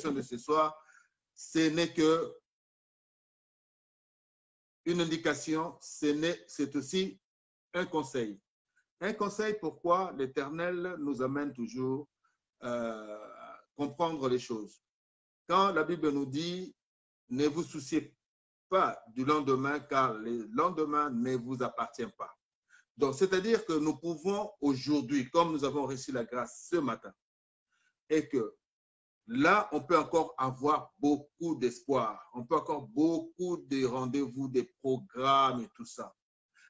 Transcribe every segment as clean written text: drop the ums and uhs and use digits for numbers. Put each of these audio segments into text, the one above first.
De ce soir, ce n'est que une indication, c'est aussi un conseil. Un conseil pourquoi l'Éternel nous amène toujours à comprendre les choses. Quand la Bible nous dit « Ne vous souciez pas du lendemain, car le lendemain ne vous appartient pas ». Donc, c'est-à-dire que nous pouvons aujourd'hui, comme nous avons reçu la grâce ce matin, et que là, on peut encore avoir beaucoup d'espoir. On peut encore beaucoup de rendez-vous, des programmes et tout ça.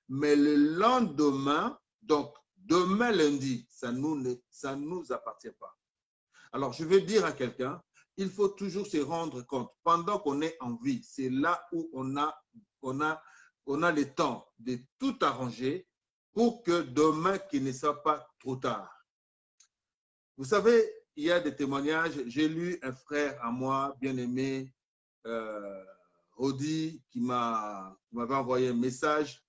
Mais le lendemain, donc demain lundi, ça ne nous appartient pas. Alors, je vais dire à quelqu'un, il faut toujours se rendre compte, pendant qu'on est en vie, c'est là où on a le temps de tout arranger pour que demain, qu'il ne soit pas trop tard. Vous savez, il y a des témoignages. J'ai lu un frère à moi, bien-aimé, Rodi, qui m'avait envoyé un message.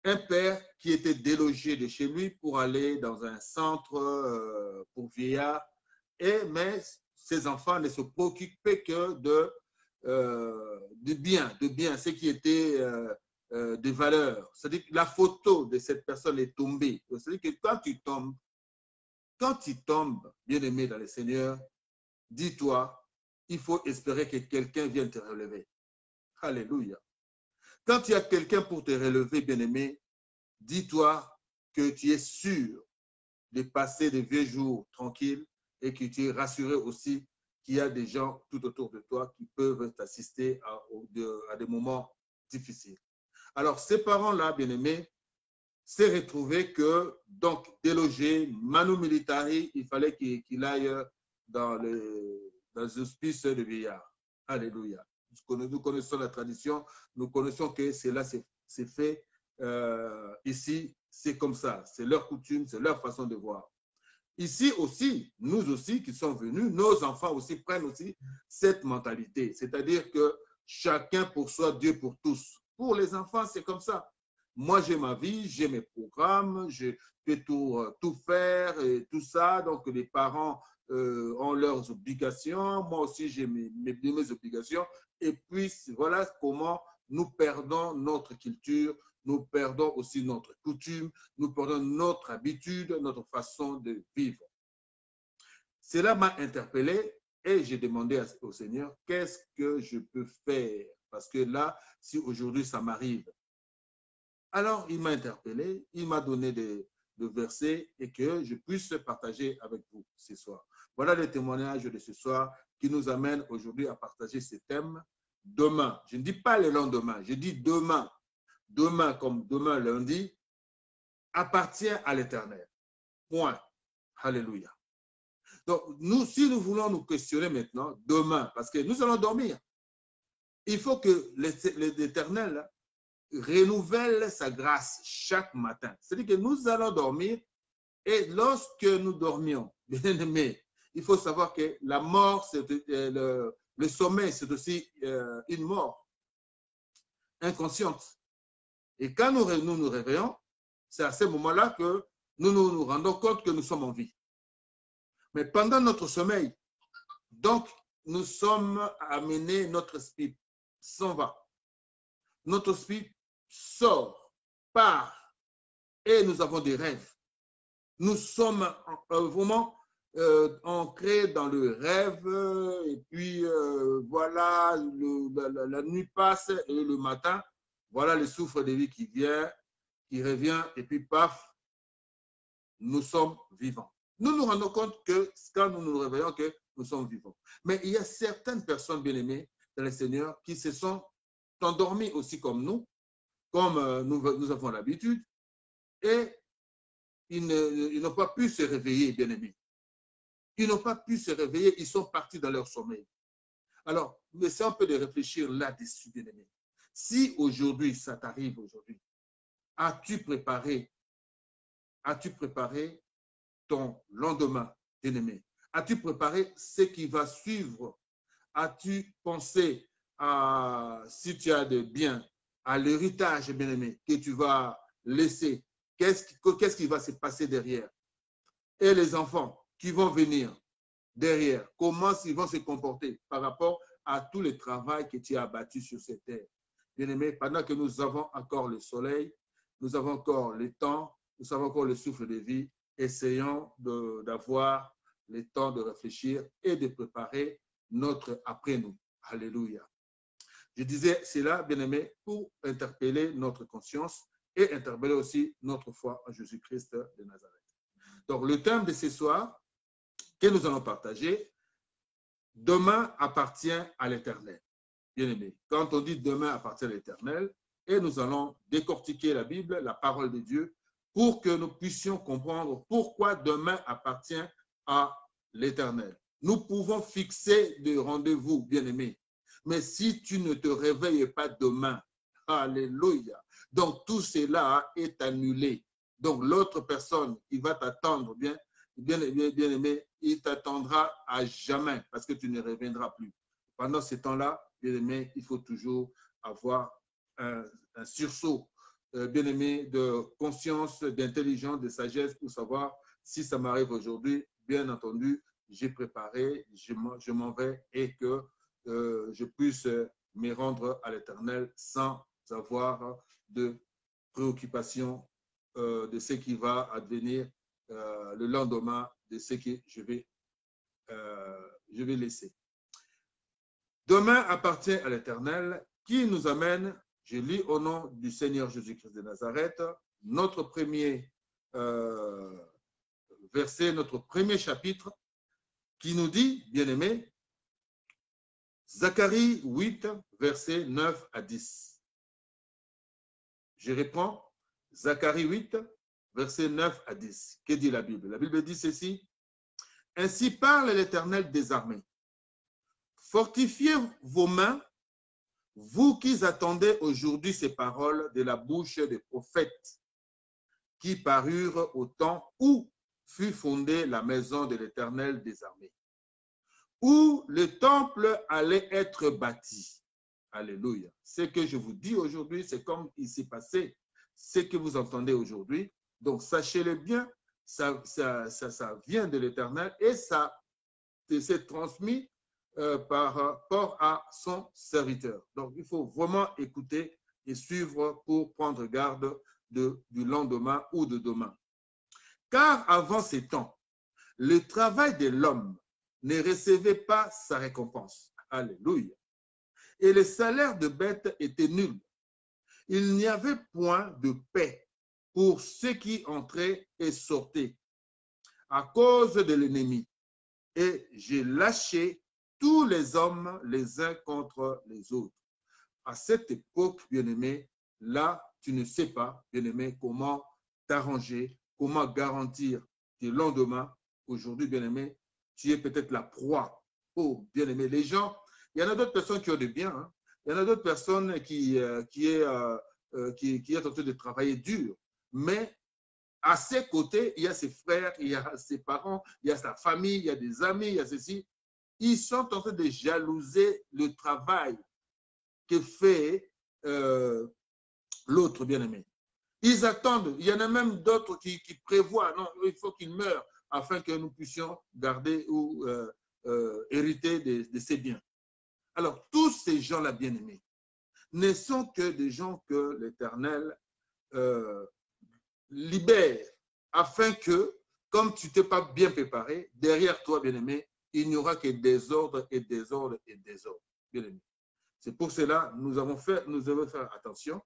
Un père qui était délogé de chez lui pour aller dans un centre pour vieillards. Mais ses enfants ne se préoccupaient que de bien, ce qui était de valeur. C'est-à-dire que la photo de cette personne est tombée. C'est-à-dire que quand tu tombes, bien-aimé dans le Seigneur, dis-toi, il faut espérer que quelqu'un vienne te relever. Alléluia. Quand tu as quelqu'un pour te relever, bien-aimé, dis-toi que tu es sûr de passer des vieux jours tranquilles et que tu es rassuré aussi qu'il y a des gens tout autour de toi qui peuvent t'assister à des moments difficiles. Alors, ces parents-là, bien-aimés, s'est retrouvé que, donc, délogé, manu militari, il fallait qu'il aille dans les hospices de vieillards. Alléluia. Nous connaissons la tradition, nous connaissons que cela s'est fait ici, c'est comme ça. C'est leur coutume, c'est leur façon de voir. Ici aussi, nous aussi qui sommes venus, nos enfants aussi prennent aussi cette mentalité. C'est-à-dire que chacun pour soi, Dieu pour tous. Pour les enfants, c'est comme ça. Moi, j'ai ma vie, j'ai mes programmes, je peux tout faire et tout ça. Donc, les parents ont leurs obligations. Moi aussi, j'ai mes obligations. Et puis, voilà comment nous perdons notre culture, nous perdons aussi notre coutume, nous perdons notre habitude, notre façon de vivre. Cela m'a interpellé et j'ai demandé au Seigneur, qu'est-ce que je peux faire? Parce que là, si aujourd'hui ça m'arrive, alors, il m'a interpellé, il m'a donné des versets et que je puisse partager avec vous ce soir. Voilà les témoignages de ce soir qui nous amènent aujourd'hui à partager ce thème. Demain, je ne dis pas le lendemain, je dis demain. Demain, comme demain lundi, appartient à l'Éternel. Point. Alléluia. Donc, si nous voulons nous questionner maintenant, demain, parce que nous allons dormir, il faut que l'Éternel renouvelle sa grâce chaque matin. C'est-à-dire que nous allons dormir et lorsque nous dormions, bien aimés, il faut savoir que la mort, le sommeil, c'est aussi une mort inconsciente. Et quand nous nous réveillons, c'est à ce moment-là que nous nous rendons compte que nous sommes en vie. Mais pendant notre sommeil, donc, nous sommes amenés, notre esprit s'en va. notre esprit sort, part, et nous avons des rêves. Nous sommes vraiment ancrés dans le rêve, et puis voilà, la nuit passe et le matin, voilà le souffle de vie qui vient, qui revient, et puis paf, nous sommes vivants. Nous nous rendons compte que quand nous nous réveillons, que nous sommes vivants. Mais il y a certaines personnes bien-aimées dans le Seigneur qui se sont endormies aussi comme nous nous avons l'habitude, et ils n'ont pas pu se réveiller, bien-aimés. Ils n'ont pas pu se réveiller, ils sont partis dans leur sommeil. Alors, essayons un peu de réfléchir là-dessus, bien-aimés. Si aujourd'hui, ça t'arrive aujourd'hui, as-tu préparé ton lendemain, bien-aimé? As-tu préparé ce qui va suivre? As-tu pensé à, si tu as des biens, à l'héritage, bien-aimé, que tu vas laisser? Qu'est-ce qui va se passer derrière? Et les enfants qui vont venir derrière, comment ils vont se comporter par rapport à tout le travail que tu as abattu sur cette terre? Bien-aimé, pendant que nous avons encore le soleil, nous avons encore le temps, nous avons encore le souffle de vie, essayons d'avoir le temps de réfléchir et de préparer notre après-nous. Alléluia. Je disais cela, bien-aimé, pour interpeller notre conscience et interpeller aussi notre foi en Jésus-Christ de Nazareth. Donc, le thème de ce soir que nous allons partager, demain appartient à l'Éternel. Bien-aimé, quand on dit demain appartient à l'Éternel, et nous allons décortiquer la Bible, la parole de Dieu, pour que nous puissions comprendre pourquoi demain appartient à l'Éternel. Nous pouvons fixer des rendez-vous, bien-aimés, mais si tu ne te réveilles pas demain, alléluia, donc tout cela est annulé. Donc l'autre personne qui va t'attendre, bien aimé, il t'attendra à jamais parce que tu ne reviendras plus. Pendant ce temps-là, bien aimé, il faut toujours avoir un sursaut, bien aimé, de conscience, d'intelligence, de sagesse pour savoir si ça m'arrive aujourd'hui. Bien entendu, j'ai préparé, je m'en vais et que je puisse me rendre à l'Éternel sans avoir de préoccupation de ce qui va advenir le lendemain de ce que je vais laisser. Demain appartient à l'Éternel qui nous amène, je lis au nom du Seigneur Jésus-Christ de Nazareth, notre premier verset, notre premier chapitre qui nous dit, bien-aimé, Zacharie 8, versets 9 à 10. Je reprends, Zacharie 8, versets 9 à 10. Que dit la Bible? La Bible dit ceci. Ainsi parle l'Éternel des armées. Fortifiez vos mains, vous qui attendez aujourd'hui ces paroles de la bouche des prophètes qui parurent au temps où fut fondée la maison de l'Éternel des armées, où le temple allait être bâti. Alléluia. Ce que je vous dis aujourd'hui, c'est comme il s'est passé, ce que vous entendez aujourd'hui. Donc, sachez-le bien, ça vient de l'Éternel et ça s'est transmis par rapport à son serviteur. Donc, il faut vraiment écouter et suivre pour prendre garde du lendemain ou de demain. Car avant ces temps, le travail de l'homme ne recevait pas sa récompense. Alléluia. Et le salaire de bête était nul. Il n'y avait point de paix pour ceux qui entraient et sortaient à cause de l'ennemi. Et j'ai lâché tous les hommes les uns contre les autres. À cette époque, bien-aimé, là, tu ne sais pas, bien-aimé, comment t'arranger, comment garantir tes lendemains. Aujourd'hui, bien-aimé, tu es peut-être la proie. Oh, bien-aimé, les gens, il y en a d'autres personnes qui ont des biens. Hein. Il y en a d'autres personnes qui est en train de travailler dur. Mais à ses côtés, il y a ses frères, il y a ses parents, il y a sa famille, il y a des amis, il y a ceci. Ils sont en train de jalouser le travail que fait l'autre bien-aimé. Ils attendent. Il y en a même d'autres qui prévoient, non, il faut qu'il meure afin que nous puissions garder ou hériter de ces biens. Alors, tous ces gens-là bien-aimés ne sont que des gens que l'Éternel libère, afin que, comme tu t'es pas bien préparé, derrière toi, bien-aimé, il n'y aura que désordre et désordre et désordre, bien-aimé. C'est pour cela que nous devons faire attention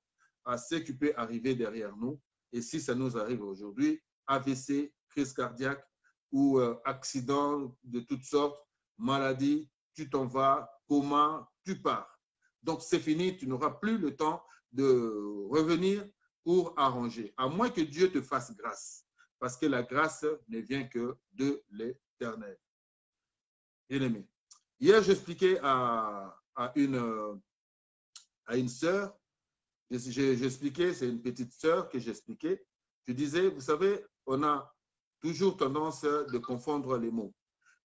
à ce qui peut arriver derrière nous. Et si ça nous arrive aujourd'hui, AVC, crise cardiaque ou accident de toutes sortes, maladie, tu t'en vas, coma, tu pars. Donc c'est fini, tu n'auras plus le temps de revenir pour arranger, à moins que Dieu te fasse grâce, parce que la grâce ne vient que de l'Éternel. Bien-aimé, hier j'expliquais à une sœur, j'expliquais, c'est une petite sœur que j'expliquais, je disais, vous savez, on a toujours tendance de confondre les mots.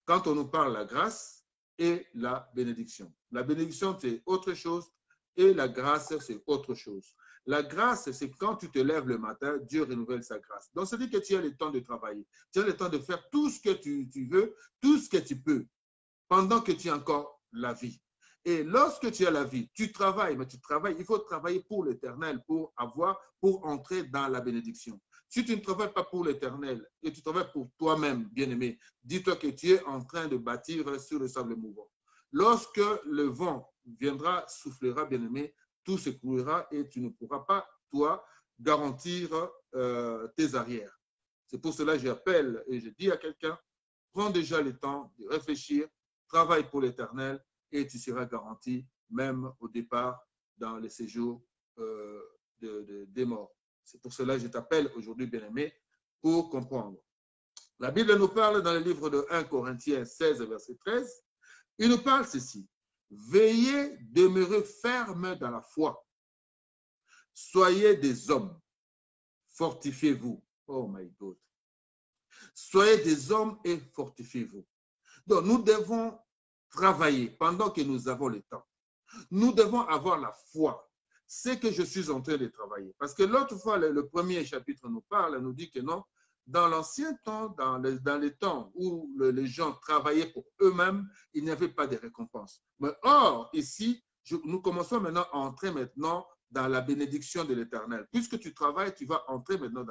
Quand on nous parle la grâce et la bénédiction. La bénédiction, c'est autre chose et la grâce, c'est autre chose. La grâce, c'est quand tu te lèves le matin, Dieu renouvelle sa grâce. Donc, ça veut dire que tu as le temps de travailler. Tu as le temps de faire tout ce que tu veux, tout ce que tu peux, pendant que tu as encore la vie. Et lorsque tu as la vie, tu travailles, mais tu travailles, il faut travailler pour l'Éternel, pour entrer dans la bénédiction. Si tu ne travailles pas pour l'Éternel et tu travailles pour toi-même, bien-aimé, dis-toi que tu es en train de bâtir sur le sable mouvant. Lorsque le vent viendra, soufflera, bien-aimé, tout s'écroulera et tu ne pourras pas, toi, garantir tes arrières. C'est pour cela que j'appelle et je dis à quelqu'un, prends déjà le temps de réfléchir, travaille pour l'Éternel et tu seras garanti, même au départ, dans les séjours des morts. C'est pour cela que je t'appelle aujourd'hui, bien-aimé, pour comprendre. La Bible nous parle dans le livre de 1 Corinthiens 16, verset 13. Il nous parle ceci. Veillez, demeurez ferme dans la foi. Soyez des hommes. Fortifiez-vous. Oh my God. Soyez des hommes et fortifiez-vous. Donc, nous devons travailler pendant que nous avons le temps. Nous devons avoir la foi. C'est que je suis en train de travailler. Parce que l'autre fois, le premier chapitre nous parle, nous dit que non, dans l'ancien temps, dans les temps où les gens travaillaient pour eux-mêmes, il n'y avait pas de récompense. Mais or, ici, nous commençons maintenant à entrer maintenant dans la bénédiction de l'Éternel. Puisque tu travailles, tu vas entrer maintenant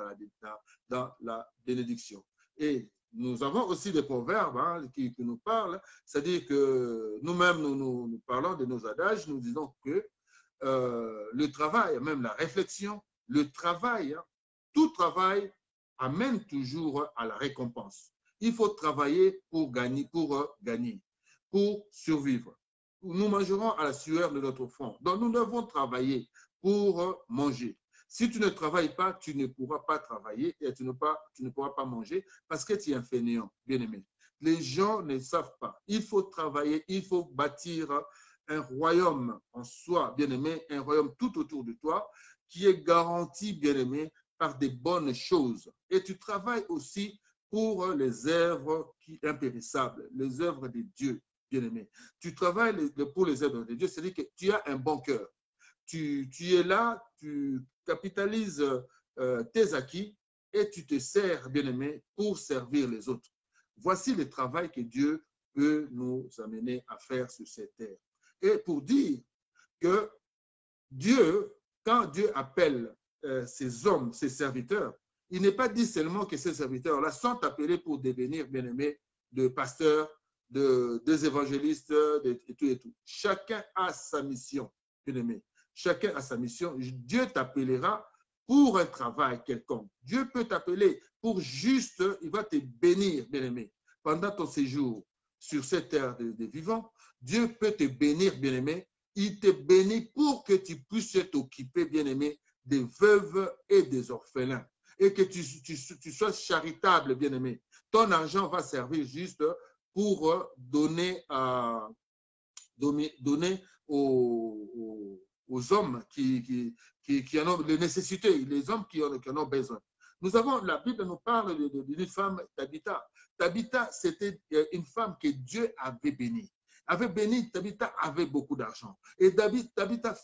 dans la bénédiction. Et nous avons aussi des proverbes qui nous parlent, c'est-à-dire que nous-mêmes, nous parlons de nos adages, nous disons que le travail, même la réflexion, le travail, tout travail amène toujours à la récompense. Il faut travailler pour gagner, pour survivre. Nous mangerons à la sueur de notre front. Donc, nous devons travailler pour manger. Si tu ne travailles pas, tu ne pourras pas travailler et tu ne pourras pas manger parce que tu es un fainéant, bien-aimé. Les gens ne savent pas. Il faut travailler, il faut bâtir un royaume en soi, bien-aimé, un royaume tout autour de toi qui est garanti, bien-aimé, par des bonnes choses. Et tu travailles aussi pour les œuvres impérissables, les œuvres de Dieu, bien-aimé. Tu travailles pour les œuvres de Dieu, c'est-à-dire que tu as un bon cœur. Tu es là, tu capitalises tes acquis et tu te sers, bien-aimé, pour servir les autres. Voici le travail que Dieu peut nous amener à faire sur cette terre. Et pour dire que Dieu, quand Dieu appelle ses hommes, ses serviteurs, il n'est pas dit seulement que ces serviteurs-là sont appelés pour devenir, bien-aimés, de pasteurs, des évangélistes, et tout et tout. Chacun a sa mission, bien-aimé. Chacun a sa mission. Dieu t'appellera pour un travail quelconque. Dieu peut t'appeler pour juste, il va te bénir, bien-aimé, pendant ton séjour sur cette terre de vivants. Dieu peut te bénir, bien-aimé. Il te bénit pour que tu puisses t'occuper, bien-aimé, des veuves et des orphelins. Et que tu sois charitable, bien-aimé. Ton argent va servir juste pour donner aux hommes qui en ont les nécessités, les hommes qui en ont besoin. La Bible nous parle d'une femme, Tabitha. Tabitha, c'était une femme que Dieu avait bénie. Tabitha avait beaucoup d'argent. Et Tabitha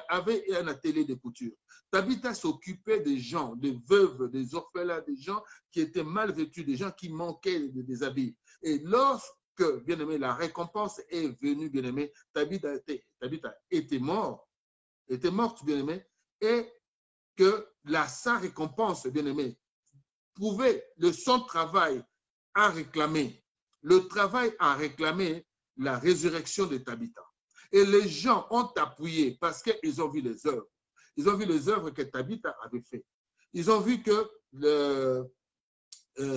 avait un atelier de couture. Tabitha s'occupait des gens, des veuves, des orphelins, des gens qui étaient mal vêtus, des gens qui manquaient des habits. Et que, bien aimé, la récompense est venue, bien aimé, Tabitha était morte, bien aimé, et que sa récompense, bien aimé, son travail a réclamé, le travail a réclamé la résurrection de Tabitha. Et les gens ont appuyé parce qu'ils ont vu les œuvres. Ils ont vu les œuvres que Tabitha avait faites. Ils ont vu que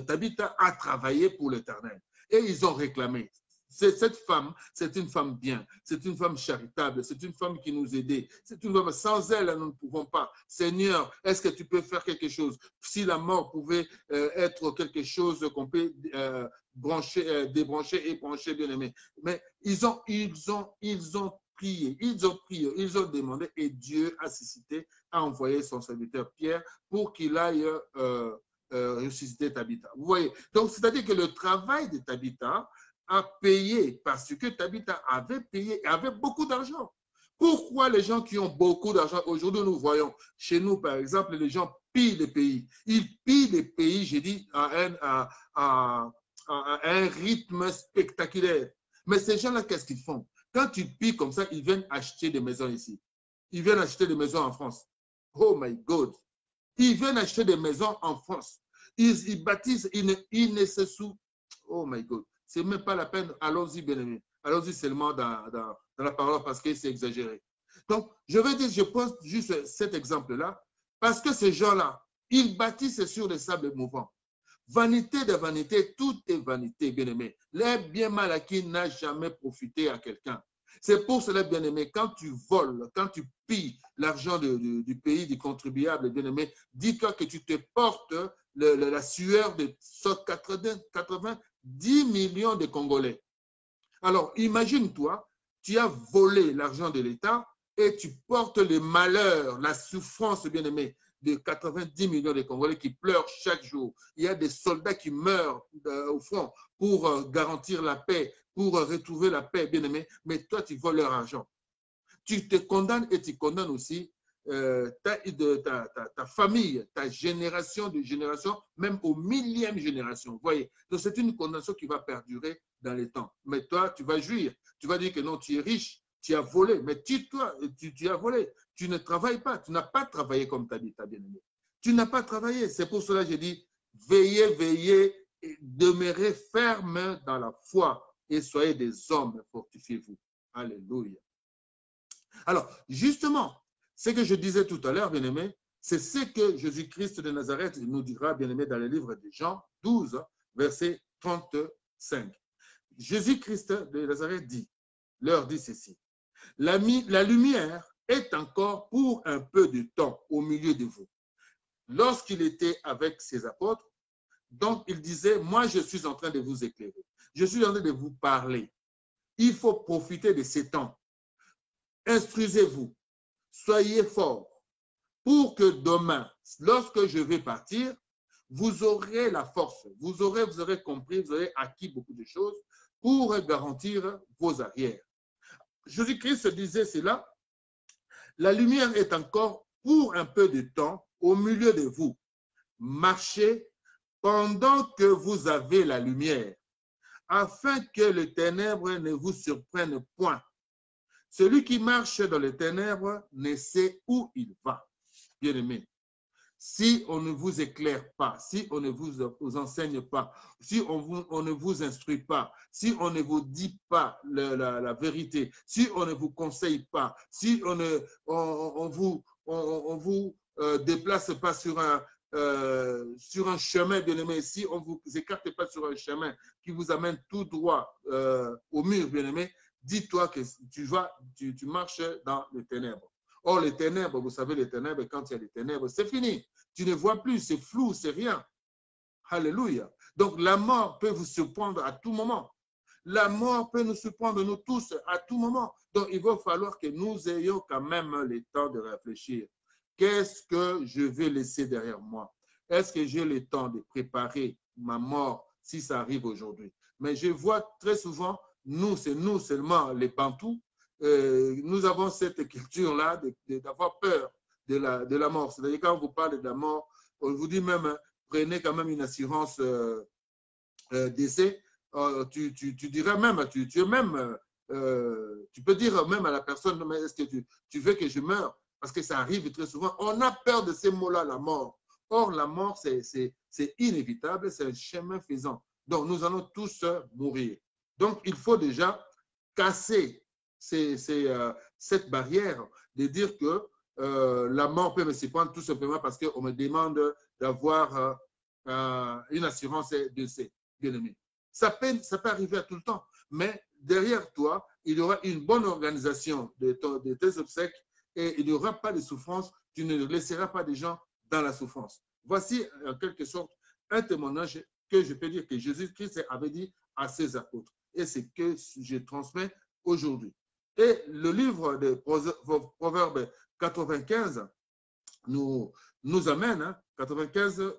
Tabitha a travaillé pour l'Éternel. Et ils ont réclamé. Cette femme, c'est une femme bien, c'est une femme charitable, c'est une femme qui nous aide. C'est une femme, sans elle, nous ne pouvons pas. Seigneur, est-ce que tu peux faire quelque chose? Si la mort pouvait être quelque chose qu'on peut débrancher et brancher, bien aimé. Mais ils ont prié, ils ont demandé et Dieu a suscité, a envoyé son serviteur Pierre pour qu'il aille ressusciter Tabitha. Vous voyez? Donc, c'est-à-dire que le travail de Tabitha a payé parce que Tabitha avait payé, avait beaucoup d'argent. Pourquoi les gens qui ont beaucoup d'argent, aujourd'hui nous voyons, chez nous par exemple, les gens pillent les pays. Ils pillent les pays, j'ai dit, à un rythme spectaculaire. Mais ces gens-là, qu'est-ce qu'ils font? Quand tu pilles comme ça, ils viennent acheter des maisons ici. Ils viennent acheter des maisons en France. Oh my God! Ils viennent acheter des maisons en France. Ils bâtissent, ils ne se sous. Oh my God! C'est même pas la peine. Allons-y, bien aimé. Allons-y seulement dans la parole parce que c'est exagéré. Donc, je veux dire, je pose juste cet exemple-là parce que ces gens-là, ils bâtissent sur les sables mouvants. Vanité de vanité, tout est vanité, bien aimé. L'air bien mal acquis n'a jamais profité à quelqu'un. C'est pour cela, bien aimé, quand tu voles, quand tu pilles l'argent du pays, du contribuable, bien aimé, dis-toi que tu te portes la sueur de 90 millions de Congolais. Alors, imagine-toi, tu as volé l'argent de l'État et tu portes le malheur, la souffrance, bien aimé, de 90 millions de Congolais qui pleurent chaque jour. Il y a des soldats qui meurent au front pour garantir la paix, pour retrouver la paix, bien aimé, mais toi, tu voles leur argent. Tu te condamnes et tu condamnes aussi ta famille, ta génération de génération, même aux millième génération. Vous voyez, donc c'est une condamnation qui va perdurer dans les temps. Mais toi, tu vas jouir. Tu vas dire que non, tu es riche, tu as volé. Mais tu as volé. Tu ne travailles pas. Tu n'as pas travaillé comme tu as dit, ta bien-aimée. Tu n'as pas travaillé. C'est pour cela que j'ai dit, veillez, veillez, et demeurez ferme dans la foi et soyez des hommes, fortifiez-vous. Alléluia. Alors, justement, ce que je disais tout à l'heure, bien-aimé, c'est ce que Jésus-Christ de Nazareth nous dira, bien-aimé, dans le livre de Jean 12, verset 35. Jésus-Christ de Nazareth leur dit ceci. La lumière est encore pour un peu de temps au milieu de vous. Lorsqu'il était avec ses apôtres, donc il disait, moi je suis en train de vous éclairer. Je suis en train de vous parler. Il faut profiter de ces temps. Instruisez-vous. Soyez forts pour que demain, lorsque je vais partir, vous aurez la force, vous aurez compris, vous aurez acquis beaucoup de choses pour garantir vos arrières. Jésus-Christ disait cela, la lumière est encore pour un peu de temps au milieu de vous. Marchez pendant que vous avez la lumière, afin que les ténèbres ne vous surprennent point. Celui qui marche dans les ténèbres ne sait où il va. Bien-aimé, si on ne vous éclaire pas, si on ne vous enseigne pas, si on ne vous instruit pas, si on ne vous dit pas la vérité, si on ne vous conseille pas, si on ne vous déplace pas sur un chemin, bien-aimé, si on ne vous écarte pas sur un chemin qui vous amène tout droit au mur, bien-aimé, dis-toi que tu marches dans les ténèbres. Or, les ténèbres, vous savez, les ténèbres, quand il y a des ténèbres, c'est fini. Tu ne vois plus, c'est flou, c'est rien. Alléluia. Donc, la mort peut vous surprendre à tout moment. La mort peut nous surprendre, nous tous, à tout moment. Donc, il va falloir que nous ayons quand même le temps de réfléchir. Qu'est-ce que je vais laisser derrière moi? Est-ce que j'ai le temps de préparer ma mort si ça arrive aujourd'hui? Mais je vois très souvent, c'est nous seulement les Bantous, nous avons cette culture-là d'avoir peur de la mort. C'est-à-dire quand on vous parle de la mort, on vous dit même, prenez quand même une assurance décès tu dirais même, tu es même, tu peux dire même à la personne, mais est-ce que tu veux que je meure? Parce que ça arrive très souvent. On a peur de ces mots-là, la mort. Or, la mort, c'est inévitable, c'est un chemin faisant. Donc, nous allons tous mourir. Donc, il faut déjà casser cette barrière de dire que la mort peut me surprendre tout simplement parce qu'on me demande d'avoir une assurance décès, bien aimé. Ça peut arriver à tout le temps, mais derrière toi, il y aura une bonne organisation de tes obsèques et il n'y aura pas de souffrance. Tu ne laisseras pas des gens dans la souffrance. Voici en quelque sorte un témoignage que je peux dire que Jésus-Christ avait dit à ses apôtres. Et c'est que je transmets aujourd'hui. Et le livre de Proverbes 95 nous amène, hein, 95,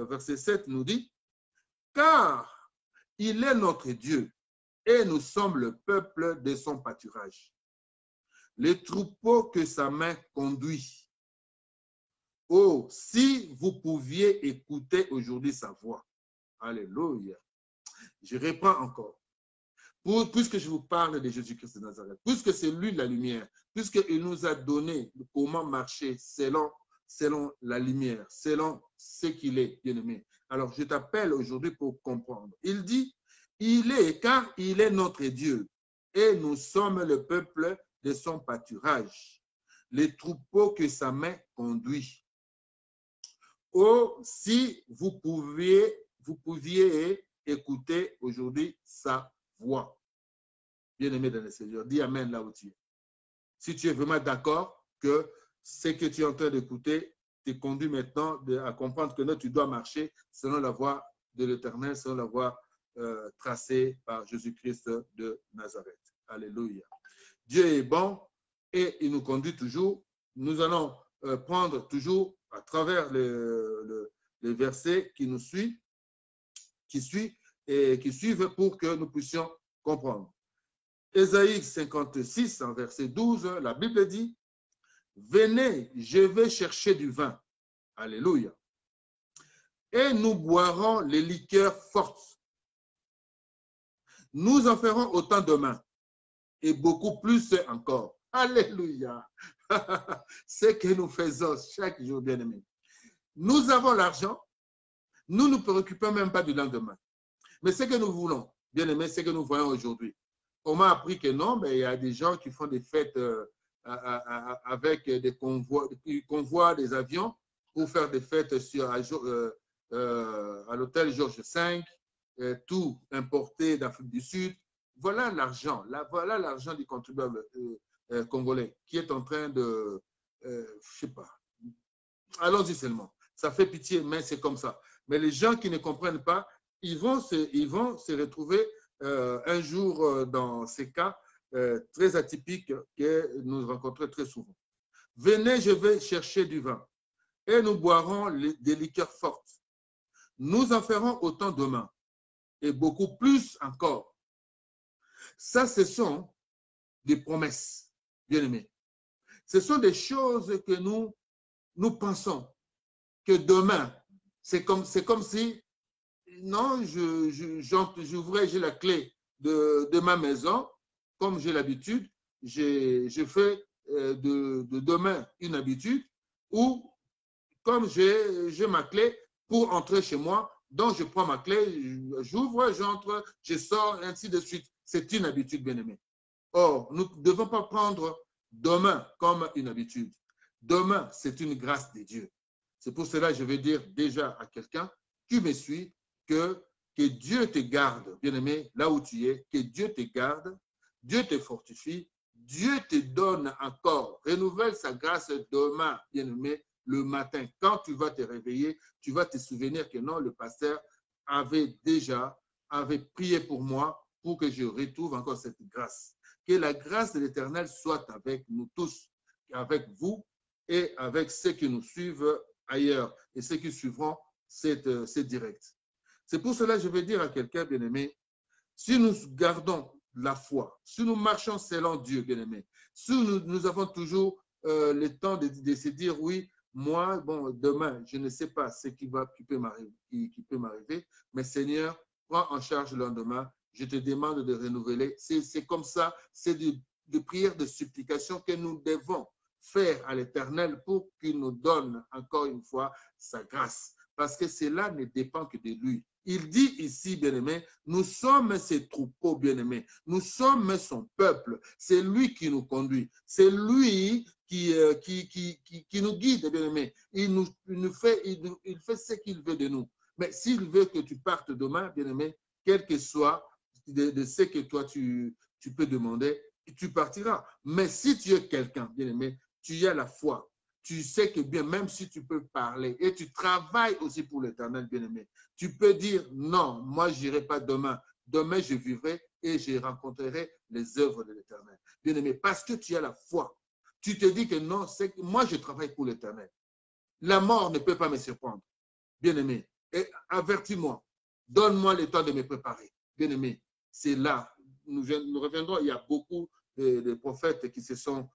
verset 7 nous dit, « Car il est notre Dieu et nous sommes le peuple de son pâturage, les troupeaux que sa main conduit. Oh, si vous pouviez écouter aujourd'hui sa voix. » Alléluia. Je reprends encore. Puisque je vous parle de Jésus-Christ de Nazareth, puisque c'est lui la lumière, puisqu'il nous a donné comment marcher selon la lumière, selon ce qu'il est, bien-aimé. Alors, je t'appelle aujourd'hui pour comprendre. Il dit, il est, car il est notre Dieu, et nous sommes le peuple de son pâturage, les troupeaux que sa main conduit. Oh, si vous pouviez écouter aujourd'hui sa voix. Bien-aimé dans le Seigneur, dis Amen là où tu es. Si tu es vraiment d'accord que ce que tu es en train d'écouter te conduit maintenant à comprendre que non, tu dois marcher selon la voie de l'Éternel, selon la voie tracée par Jésus-Christ de Nazareth. Alléluia. Dieu est bon et il nous conduit toujours. Nous allons prendre toujours à travers les versets qui nous suivent, qui suivent pour que nous puissions comprendre. Ésaïe 56, en verset 12, la Bible dit, « Venez, je vais chercher du vin. » Alléluia. « Et nous boirons les liqueurs fortes. Nous en ferons autant demain, et beaucoup plus encore. » Alléluia. Ce que nous faisons chaque jour, bien-aimés. Nous avons l'argent, nous ne nous préoccupons même pas du lendemain. Mais ce que nous voulons, bien-aimés, c'est que nous voyons aujourd'hui. On m'a appris que non, mais il y a des gens qui font des fêtes avec des convois, des avions pour faire des fêtes à l'hôtel Georges V, tout importé d'Afrique du Sud. Voilà l'argent, voilà l'argent du contribuable congolais qui est en train de, je ne sais pas, allons-y seulement. Ça fait pitié, mais c'est comme ça. Mais les gens qui ne comprennent pas, ils vont se retrouver un jour dans ces cas très atypiques que nous rencontrons très souvent. Venez, je vais chercher du vin et nous boirons des liqueurs fortes. Nous en ferons autant demain et beaucoup plus encore. Ça, ce sont des promesses, bien-aimés. Ce sont des choses que nous pensons que demain, c'est comme si, non, j'ouvrais, j'ai la clé de ma maison, comme j'ai l'habitude, je fais de demain une habitude, ou comme j'ai ma clé pour entrer chez moi, donc je prends ma clé, j'ouvre, j'entre, je sors, ainsi de suite. C'est une habitude, bien-aimée. Or, nous ne devons pas prendre demain comme une habitude. Demain, c'est une grâce de Dieu. C'est pour cela que je vais dire déjà à quelqu'un qui me suit que Dieu te garde, bien-aimé, là où tu es, que Dieu te garde, Dieu te fortifie, Dieu te donne encore, renouvelle sa grâce demain, bien-aimé, le matin. Quand tu vas te réveiller, tu vas te souvenir que non, le pasteur avait prié pour moi pour que je retrouve encore cette grâce. Que la grâce de l'Éternel soit avec nous tous, avec vous et avec ceux qui nous suivent ailleurs et ceux qui suivront cette direct. C'est pour cela que je vais dire à quelqu'un, bien-aimé, si nous gardons la foi, si nous marchons selon Dieu, bien-aimé, si nous avons toujours le temps de se dire, oui, moi, bon, demain, je ne sais pas ce qui peut m'arriver, mais Seigneur, prends en charge le lendemain, je te demande de renouveler. C'est comme ça, c'est de prière, de supplication que nous devons faire à l'Éternel pour qu'il nous donne encore une fois sa grâce. Parce que cela ne dépend que de lui. Il dit ici, bien-aimé, nous sommes ses troupeaux, bien-aimés. Nous sommes son peuple. C'est lui qui nous conduit. C'est lui qui nous guide, bien-aimé. Il fait ce qu'il veut de nous. Mais s'il veut que tu partes demain, bien-aimé, quel que soit de ce que toi tu peux demander, tu partiras. Mais si tu es quelqu'un, bien-aimé, tu as la foi. Tu sais que bien, même si tu peux parler et tu travailles aussi pour l'Éternel, bien-aimé, tu peux dire non, moi je n'irai pas demain. Demain, je vivrai et je rencontrerai les œuvres de l'Éternel. Bien-aimé, parce que tu as la foi. Tu te dis que non, moi je travaille pour l'Éternel. La mort ne peut pas me surprendre. Bien-aimé, et avertis-moi. Donne-moi le temps de me préparer. Bien-aimé, c'est là. Nous reviendrons. Il y a beaucoup de prophètes qui se sont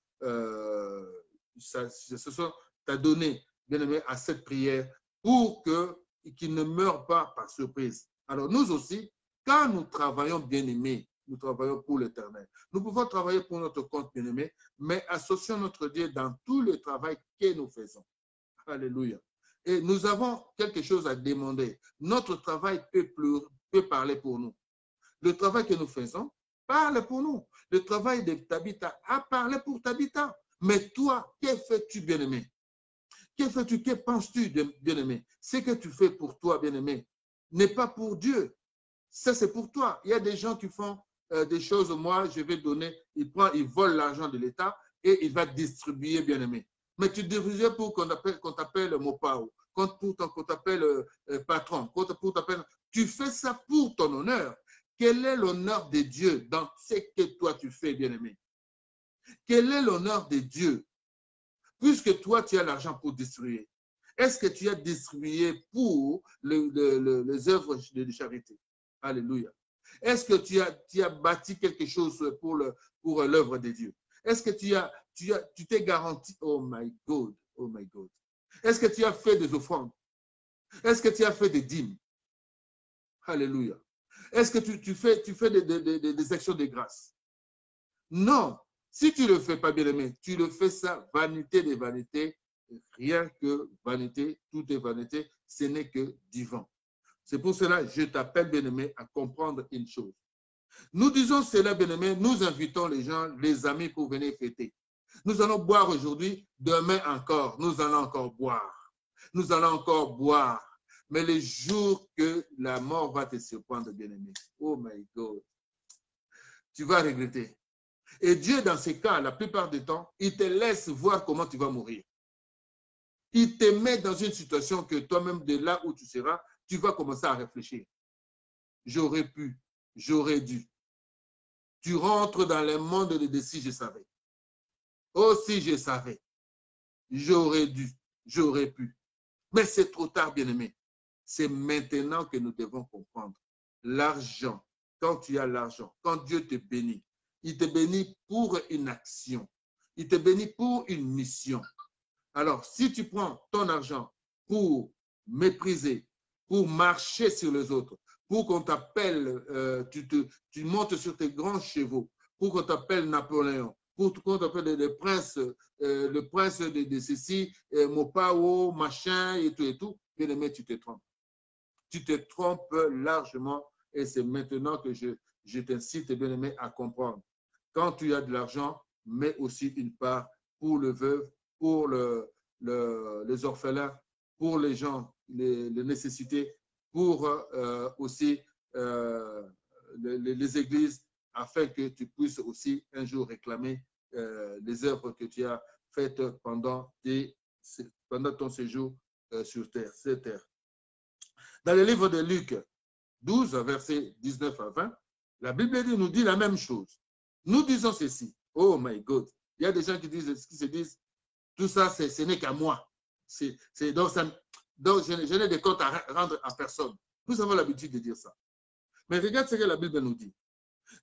adonnés, bien-aimé, à cette prière pour qu'ils ne meurent pas par surprise. Alors nous aussi, quand nous travaillons, bien-aimé, nous travaillons pour l'Éternel. Nous pouvons travailler pour notre compte, bien-aimé, mais associons notre Dieu dans tout le travail que nous faisons. Alléluia. Et nous avons quelque chose à demander. Notre travail peut parler pour nous. Le travail que nous faisons parle pour nous. Le travail de Tabitha a parlé pour Tabitha. Mais toi, que fais-tu, bien-aimé? Que fais-tu? Que penses-tu, bien-aimé? Ce que tu fais pour toi, bien-aimé, n'est pas pour Dieu. Ça, c'est pour toi. Il y a des gens qui font des choses. Moi, je vais donner. Ils volent l'argent de l'État et il va distribuer, bien-aimé. Mais tu devrais pour qu'on t'appelle Mopao, qu'on t'appelle patron, pour t'appelle. Tu fais ça pour ton honneur. Quel est l'honneur de Dieu dans ce que toi tu fais, bien-aimé? Quel est l'honneur de Dieu? Puisque toi, tu as l'argent pour distribuer. Est-ce que tu as distribué pour les œuvres de charité? Alléluia. Est-ce que tu as bâti quelque chose pour l'œuvre de Dieu? Est-ce que tu t'es garanti? Oh my God, oh my God. Est-ce que tu as fait des offrandes? Est-ce que tu as fait des dîmes? Alléluia. Est-ce que tu fais des actions de grâce? Non. Si tu ne le fais pas, bien-aimé, tu le fais ça, vanité des vanités, rien que vanité, tout est vanité, ce n'est que du vent. C'est pour cela que je t'appelle, bien-aimé, à comprendre une chose. Nous disons cela, bien-aimé, nous invitons les gens, les amis pour venir fêter. Nous allons boire aujourd'hui, demain encore, nous allons encore boire. Nous allons encore boire. Mais le jour que la mort va te surprendre, bien-aimé, oh my God, tu vas regretter. Et Dieu, dans ces cas, la plupart du temps, il te laisse voir comment tu vas mourir. Il te met dans une situation que toi-même, de là où tu seras, tu vas commencer à réfléchir. J'aurais pu, j'aurais dû. Tu rentres dans le monde de si je savais. Oh, si je savais. J'aurais dû, j'aurais pu. Mais c'est trop tard, bien-aimé. C'est maintenant que nous devons comprendre. L'argent, quand tu as l'argent, quand Dieu te bénit, il te bénit pour une action. Il te bénit pour une mission. Alors, si tu prends ton argent pour mépriser, pour marcher sur les autres, pour qu'on t'appelle, tu montes sur tes grands chevaux, pour qu'on t'appelle Napoléon, pour qu'on t'appelle le prince de ceci, Mopao, machin, et tout, bien aimé, tu te trompes. Tu te trompes largement et c'est maintenant que je t'incite, bien aimé, à comprendre. Quand tu as de l'argent, mets aussi une part pour le veuve, pour les orphelins, pour les gens, les nécessités, pour aussi les églises, afin que tu puisses aussi un jour réclamer les œuvres que tu as faites pendant ton séjour sur cette terre. Dans le livre de Luc 12, versets 19 à 20, la Bible nous dit la même chose. Nous disons ceci. Oh my God. Il y a des gens qui se disent, tout ça, ce n'est qu'à moi. Donc, je n'ai des comptes à rendre à personne. Nous avons l'habitude de dire ça. Mais regarde ce que la Bible nous dit.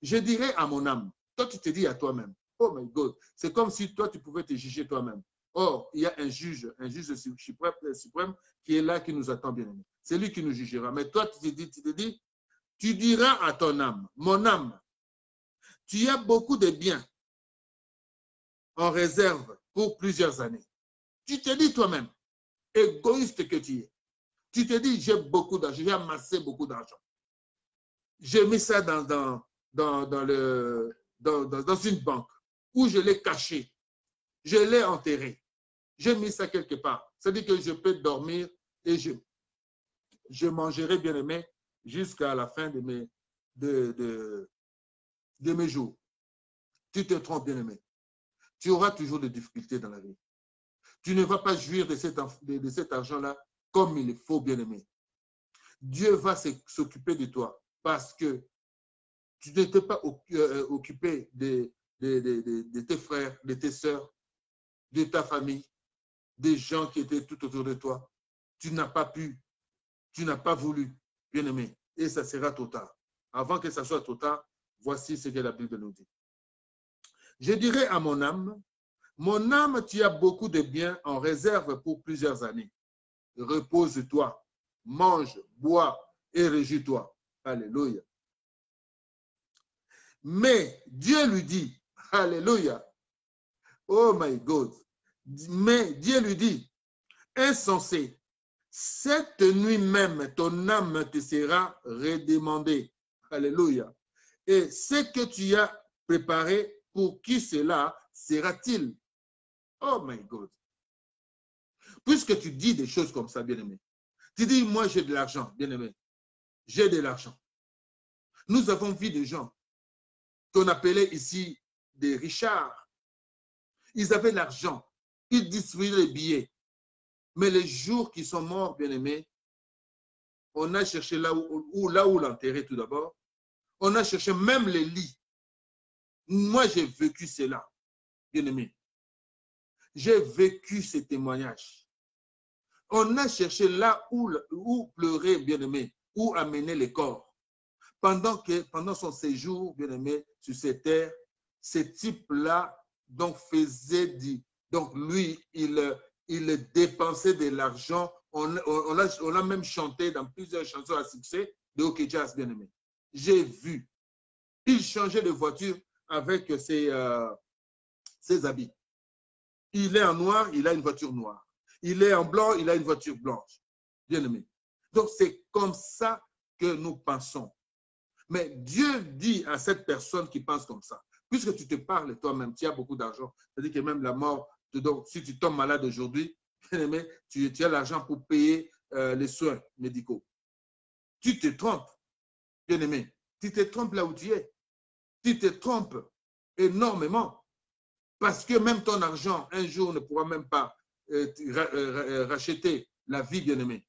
Je dirais à mon âme, toi tu te dis à toi-même, oh my God, c'est comme si toi tu pouvais te juger toi-même. Or, il y a un juge suprême qui est là, qui nous attend bien aimé. C'est lui qui nous jugera. Mais toi, tu te dis, tu diras à ton âme, mon âme, tu as beaucoup de biens en réserve pour plusieurs années. Tu te dis toi-même, égoïste que tu es. Tu te dis, j'ai beaucoup d'argent, j'ai amassé beaucoup d'argent. J'ai mis ça dans une banque où je l'ai caché. Je l'ai enterré. J'ai mis ça quelque part. C'est-à-dire que je peux dormir et je mangerai, bien aimé, jusqu'à la fin de mes jours. Tu te trompes, bien aimé. Tu auras toujours des difficultés dans la vie. Tu ne vas pas jouir de cet argent-là comme il faut, bien aimé. Dieu va s'occuper de toi parce que tu ne t'es pas occupé de tes frères, de tes sœurs, de ta famille, des gens qui étaient tout autour de toi. Tu n'as pas pu, tu n'as pas voulu, bien aimé, et ça sera trop tard. Avant que ça soit trop tard, voici ce que la Bible nous dit. Je dirai à mon âme, tu as beaucoup de biens en réserve pour plusieurs années. Repose-toi, mange, bois et réjouis-toi. Alléluia. Mais Dieu lui dit, alléluia, oh my God, mais Dieu lui dit, insensé, cette nuit même, ton âme te sera redemandée. Alléluia. Et ce que tu as préparé, pour qui cela sera-t-il? Oh my God. Puisque tu dis des choses comme ça, bien-aimé, tu dis, moi j'ai de l'argent, bien-aimé, j'ai de l'argent. Nous avons vu des gens qu'on appelait ici des richards. Ils avaient de l'argent, ils distribuaient les billets. Mais les jours qui sont morts, bien-aimés, on a cherché là où l'enterrer tout d'abord. On a cherché même les lits. Moi, j'ai vécu cela, bien-aimé. J'ai vécu ces témoignages. On a cherché là où pleurer, bien-aimé, où amener les corps. Pendant son séjour, bien-aimé, sur cette terre, ce type-là, donc, donc lui, il dépensait de l'argent. On a même chanté dans plusieurs chansons à succès de OK Jazz, bien-aimé. J'ai vu. Il changeait de voiture avec ses habits. Il est en noir, il a une voiture noire. Il est en blanc, il a une voiture blanche. Bien-aimé. Donc, c'est comme ça que nous pensons. Mais Dieu dit à cette personne qui pense comme ça, puisque tu te parles toi-même, tu as beaucoup d'argent, c'est-à-dire que même la mort, donc si tu tombes malade aujourd'hui, tu as l'argent pour payer les soins médicaux. Tu te trompes, bien-aimé. Tu te trompes là où tu es. Tu te trompes énormément. Parce que même ton argent, un jour, ne pourra même pas racheter la vie, bien-aimé.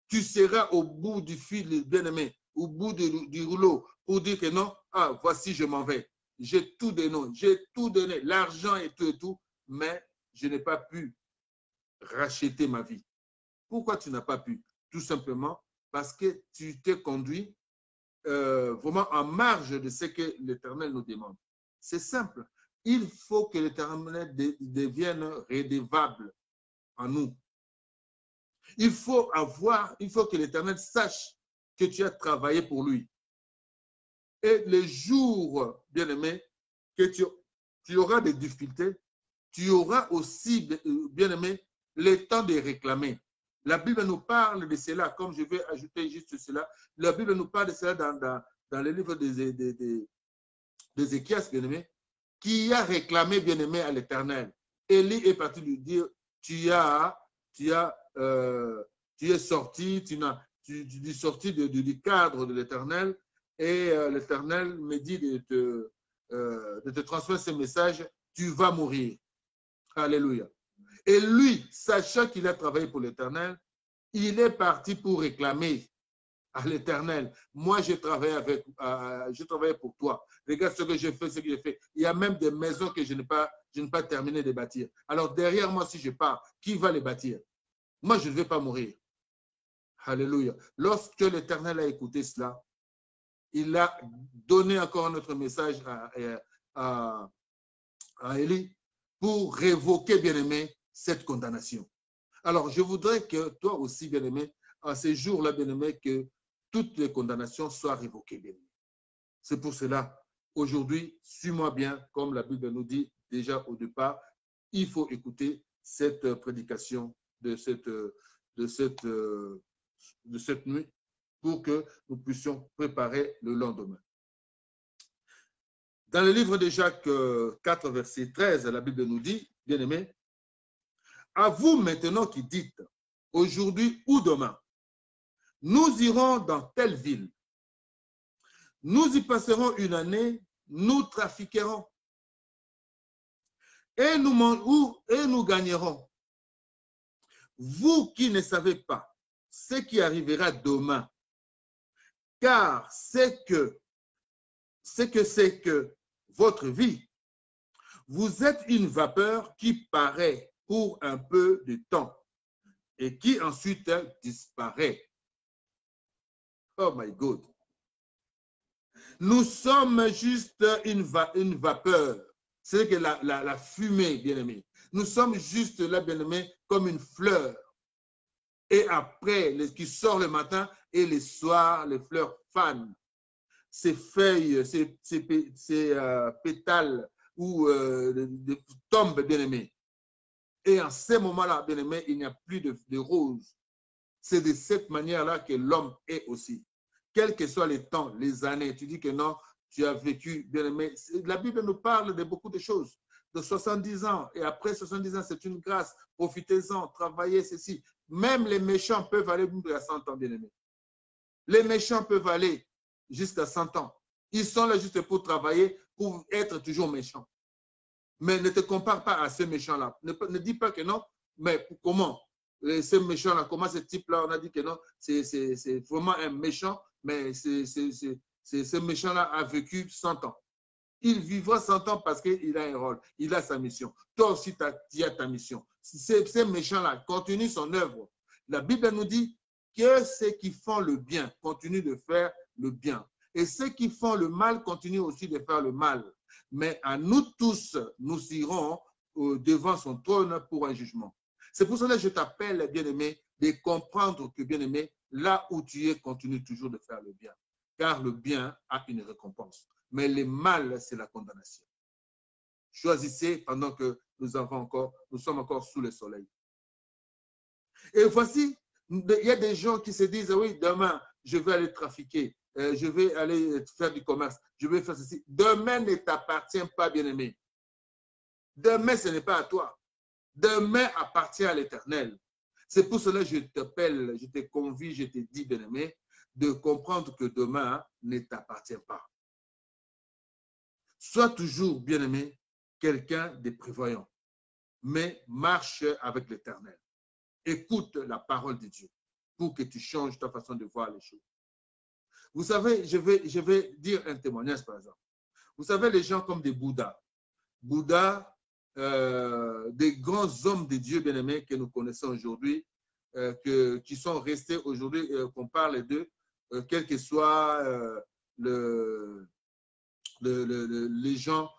Tu seras au bout du fil, bien-aimé, au bout du rouleau, pour dire que non, ah, voici, je m'en vais. J'ai tout donné, l'argent et tout, mais je n'ai pas pu racheter ma vie. Pourquoi tu n'as pas pu? Tout simplement parce que tu t'es conduit vraiment en marge de ce que l'Éternel nous demande. C'est simple. Il faut que l'Éternel devienne redevable en nous. Il faut que l'Éternel sache que tu as travaillé pour lui. Et les jours, bien-aimé, que tu auras des difficultés, tu auras aussi, bien-aimé, le temps de réclamer. La Bible nous parle de cela, comme je vais ajouter juste cela. La Bible nous parle de cela dans le livre d'Ézéchias, bien-aimé, qui a réclamé, bien-aimé, à l'Éternel. Élie est parti lui dire, tu es sorti, tu es sorti du cadre de l'Éternel, et l'Éternel me dit de te transmettre ce message, tu vas mourir. Alléluia. Et lui, sachant qu'il a travaillé pour l'Éternel, il est parti pour réclamer à l'Éternel. Moi, j'ai travaillé pour toi. Regarde ce que j'ai fait, ce que j'ai fait. Il y a même des maisons que je n'ai pas terminé de bâtir. Alors, derrière moi, si je pars, qui va les bâtir? Moi, je ne vais pas mourir. Alléluia. Lorsque l'Éternel a écouté cela, il a donné encore un autre message à Élie pour révoquer, bien-aimé, cette condamnation. Alors, je voudrais que toi aussi, bien-aimé, à ces jours-là, bien-aimé, que toutes les condamnations soient révoquées. C'est pour cela, aujourd'hui, suis-moi bien, comme la Bible nous dit déjà au départ, il faut écouter cette prédication de cette nuit pour que nous puissions préparer le lendemain. Dans le livre de Jacques 4, verset 13, la Bible nous dit, bien-aimés, à vous maintenant qui dites, aujourd'hui ou demain, nous irons dans telle ville, nous y passerons une année, nous trafiquerons et nous gagnerons. Vous qui ne savez pas ce qui arrivera demain, car c'est que votre vie, vous êtes une vapeur qui paraît pour un peu de temps et qui ensuite disparaît. Oh my God. Nous sommes juste une vapeur. C'est que la fumée, bien-aimé. Nous sommes juste là, bien-aimé, comme une fleur. Et après, qui sort le matin et le soir, les fleurs fanent. Ces feuilles, ces pétales ou tombent, bien-aimé. Et en ces moments-là, bien-aimé, il n'y a plus de roses. C'est de cette manière-là que l'homme est aussi. Quels que soient les temps, les années, tu dis que non, tu as vécu, bien-aimé. La Bible nous parle de beaucoup de choses. De 70 ans, et après 70 ans, c'est une grâce. Profitez-en, travaillez ceci. Même les méchants peuvent aller jusqu'à 100 ans, bien-aimé. Les méchants peuvent aller jusqu'à 100 ans. Ils sont là juste pour travailler, pour être toujours méchants. Mais ne te compare pas à ces méchants-là. Ne dis pas que non, mais comment? Ce méchant-là, comment ce type-là, on a dit que non, c'est vraiment un méchant, mais ce méchant-là a vécu 100 ans. Il vivra 100 ans parce qu'il a un rôle, il a sa mission. Toi aussi, tu as ta mission. Ces méchants-là continuent son œuvre. La Bible nous dit que ceux qui font le bien continuent de faire le bien. Et ceux qui font le mal continuent aussi de faire le mal. Mais à nous tous, nous irons devant son trône pour un jugement. C'est pour cela que je t'appelle, bien-aimé, de comprendre que, bien-aimé, là où tu es, continue toujours de faire le bien. Car le bien a une récompense. Mais le mal, c'est la condamnation. Choisissez pendant que nous sommes encore sous le soleil. Et voici, il y a des gens qui se disent, oui, demain, je vais aller trafiquer, je vais aller faire du commerce, je vais faire ceci. Demain ne t'appartient pas, bien-aimé. Demain, ce n'est pas à toi. Demain appartient à l'Éternel. C'est pour cela que je t'appelle, je te convie, je te dis, bien-aimé, de comprendre que demain ne t'appartient pas. Sois toujours, bien-aimé, quelqu'un de prévoyant, mais marche avec l'Éternel. Écoute la parole de Dieu pour que tu changes ta façon de voir les choses. Vous savez, je vais dire un témoignage, par exemple. Vous savez, les gens comme des Bouddhas. Bouddha, des grands hommes de Dieu bien-aimés que nous connaissons aujourd'hui, qui sont restés aujourd'hui, qu'on parle d'eux, quel que soit les gens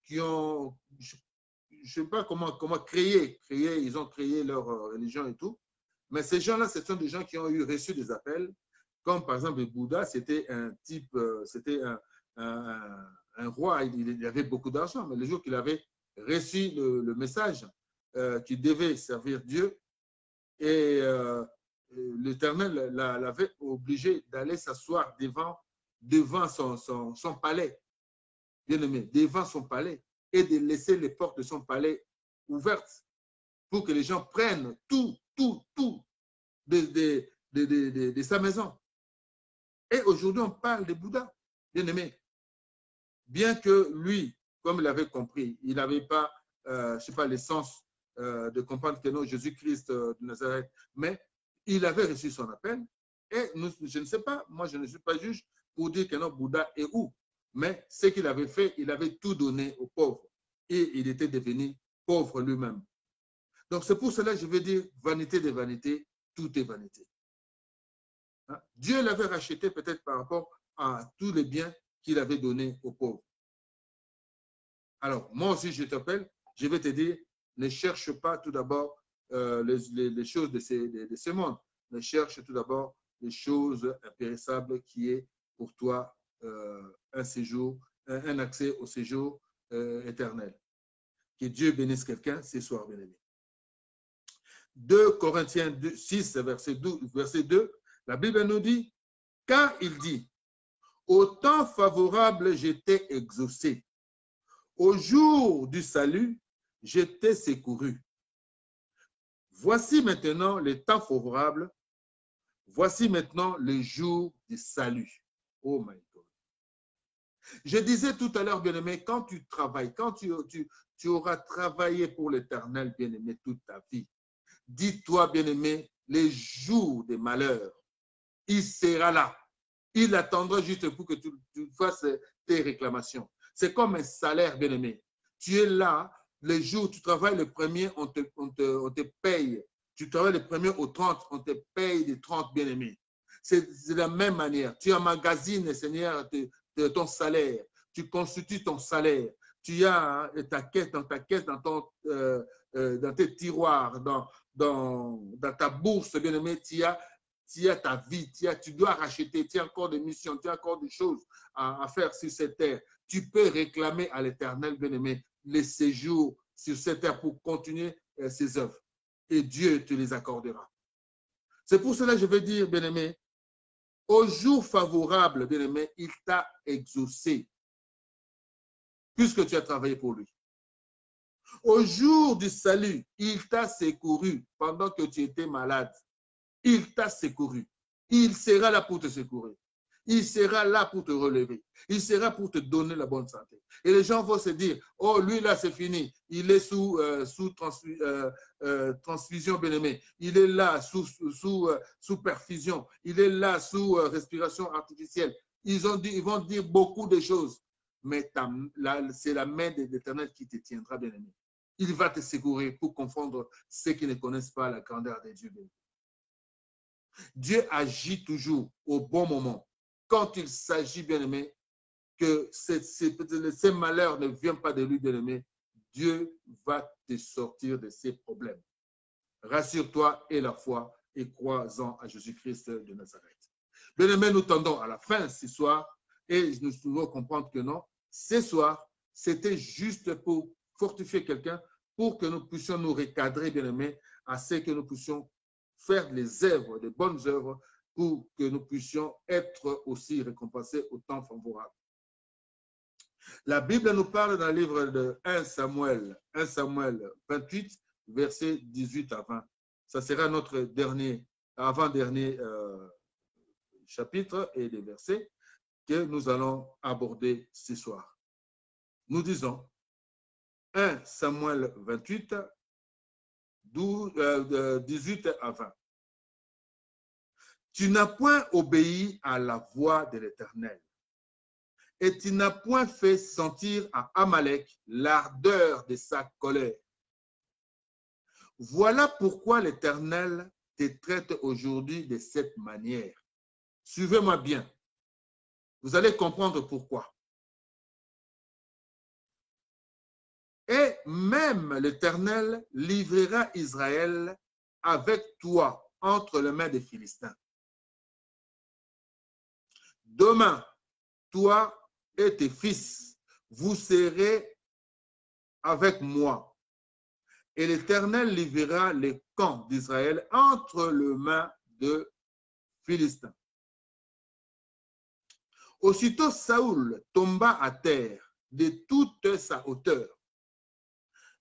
qui ont je ne sais pas comment créer, ils ont créé leur religion et tout. Mais ces gens-là, ce sont des gens qui ont reçu des appels, comme par exemple le Bouddha, c'était un type, c'était un roi, il avait beaucoup d'argent, mais le jour qu'il avait reçu le message qu'il devait servir Dieu, et l'Éternel l'avait obligé d'aller s'asseoir devant son palais, bien aimé, devant son palais, et de laisser les portes de son palais ouvertes pour que les gens prennent tout de sa maison. Et aujourd'hui, on parle de Bouddha, bien aimé. Bien que lui, comme il avait compris, il n'avait pas, je ne sais pas, l'essence de comprendre que non, Jésus-Christ de Nazareth, mais il avait reçu son appel. Et je ne sais pas, moi je ne suis pas juge pour dire que non, Bouddha est où. Mais ce qu'il avait fait, il avait tout donné aux pauvres. Et il était devenu pauvre lui-même. Donc c'est pour cela que je veux dire, vanité de vanité, tout est vanité. Hein? Dieu l'avait racheté peut-être par rapport à tous les biens qu'il avait donnés aux pauvres. Alors, moi aussi, je t'appelle, je vais te dire, ne cherche pas tout d'abord les choses de ce monde. mais cherche tout d'abord les choses impérissables qui est pour toi un séjour, un accès au séjour éternel. Que Dieu bénisse quelqu'un ce soir, bien-aimé. 2 Corinthiens 6, verset 2, la Bible nous dit, car il dit, au temps favorable, j'étais exaucé. Au jour du salut, j'étais secouru. Voici maintenant les temps favorables. Voici maintenant le jour du salut. Oh my God. Je disais tout à l'heure, bien-aimé, quand tu travailles, quand tu auras travaillé pour l'Éternel, bien-aimé, toute ta vie, dis-toi, bien-aimé, les jours des malheurs, il sera là. Il attendra juste pour que tu fasses tes réclamations. C'est comme un salaire, bien-aimé. Tu es là, les jours, tu travailles le premier, on te paye. Tu travailles le premier au 30, on te paye les 30, bien-aimé. C'est de la même manière. Tu emmagasines, Seigneur, ton salaire. Tu constitues ton salaire. Tu as ta caisse, dans tes tiroirs, dans ta bourse, bien-aimé, tu as ta vie, tu dois racheter, tu as encore des missions, tu as encore des choses à faire sur cette terre. Tu peux réclamer à l'Éternel, bien-aimé, les séjours sur cette terre pour continuer ses œuvres. Et Dieu te les accordera. C'est pour cela que je veux dire, bien-aimé, au jour favorable, bien-aimé, il t'a exaucé, puisque tu as travaillé pour lui. Au jour du salut, il t'a secouru pendant que tu étais malade. Il t'a secouru. Il sera là pour te secourir. Il sera là pour te relever. Il sera pour te donner la bonne santé. Et les gens vont se dire, oh, lui là, c'est fini. Il est sous transfusion, bien-aimé. Il est là sous perfusion. Il est là sous respiration artificielle. Ils vont dire beaucoup de choses. Mais c'est la main de l'Éternel qui te tiendra, bien-aimé. Il va te secourir pour confondre ceux qui ne connaissent pas la grandeur de Dieu, bien-aimé. Dieu agit toujours au bon moment. Quand il s'agit, bien-aimé, que ces malheurs ne viennent pas de lui, bien-aimé, Dieu va te sortir de ces problèmes. Rassure-toi et la foi et crois-en à Jésus-Christ de Nazareth. Bien-aimé, nous tendons à la fin ce soir et nous devons comprendre que non, ce soir, c'était juste pour fortifier quelqu'un, pour que nous puissions nous recadrer, bien-aimé, à ce que nous puissions faire les œuvres, des bonnes œuvres, pour que nous puissions être aussi récompensés au temps favorable. La Bible nous parle dans le livre de 1 Samuel 28, versets 18 à 20. Ça sera notre avant-dernier chapitre et les versets que nous allons aborder ce soir. Nous disons 1 Samuel 28, 18 à 20. Tu n'as point obéi à la voix de l'Éternel, et tu n'as point fait sentir à Amalek l'ardeur de sa colère. Voilà pourquoi l'Éternel te traite aujourd'hui de cette manière. Suivez-moi bien. Vous allez comprendre pourquoi. Et même l'Éternel livrera Israël avec toi entre les mains des Philistins. Demain, toi et tes fils, vous serez avec moi. Et l'Éternel livrera les camps d'Israël entre les mains de Philistins. Aussitôt Saoul tomba à terre de toute sa hauteur.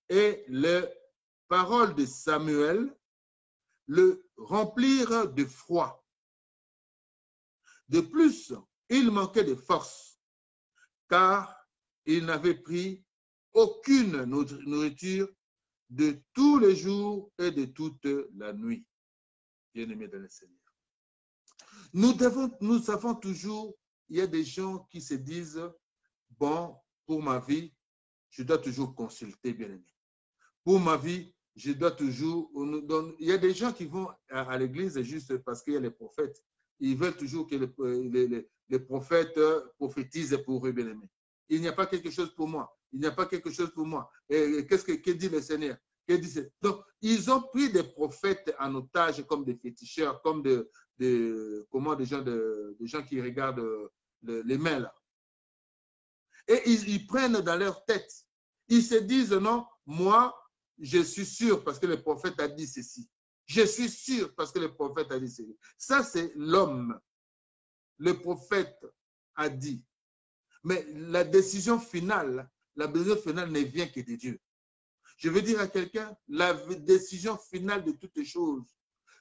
Et les paroles de Samuel le remplirent de froid. De plus, il manquait de force, car il n'avait pris aucune nourriture de tous les jours et de toute la nuit. Bien-aimés dans le Seigneur. Nous savons toujours, il y a des gens qui se disent, bon, pour ma vie, je dois toujours consulter, bien-aimé. Pour ma vie, je dois toujours... Il y a des gens qui vont à l'église juste parce qu'il y a les prophètes. Ils veulent toujours que les prophètes prophétisent pour eux, bien-aimés. Il n'y a pas quelque chose pour moi. Il n'y a pas quelque chose pour moi. Et qu'est-ce que dit le Seigneur? Donc, ils ont pris des prophètes en otage comme des féticheurs, comme des gens qui regardent les mains là. Et ils prennent dans leur tête. Ils se disent, non, moi, je suis sûr parce que le prophète a dit ceci. Je suis sûr parce que le prophète a dit ceci. Ça, c'est l'homme. Le prophète a dit. Mais la décision finale ne vient que de Dieu. Je veux dire à quelqu'un, la décision finale de toutes choses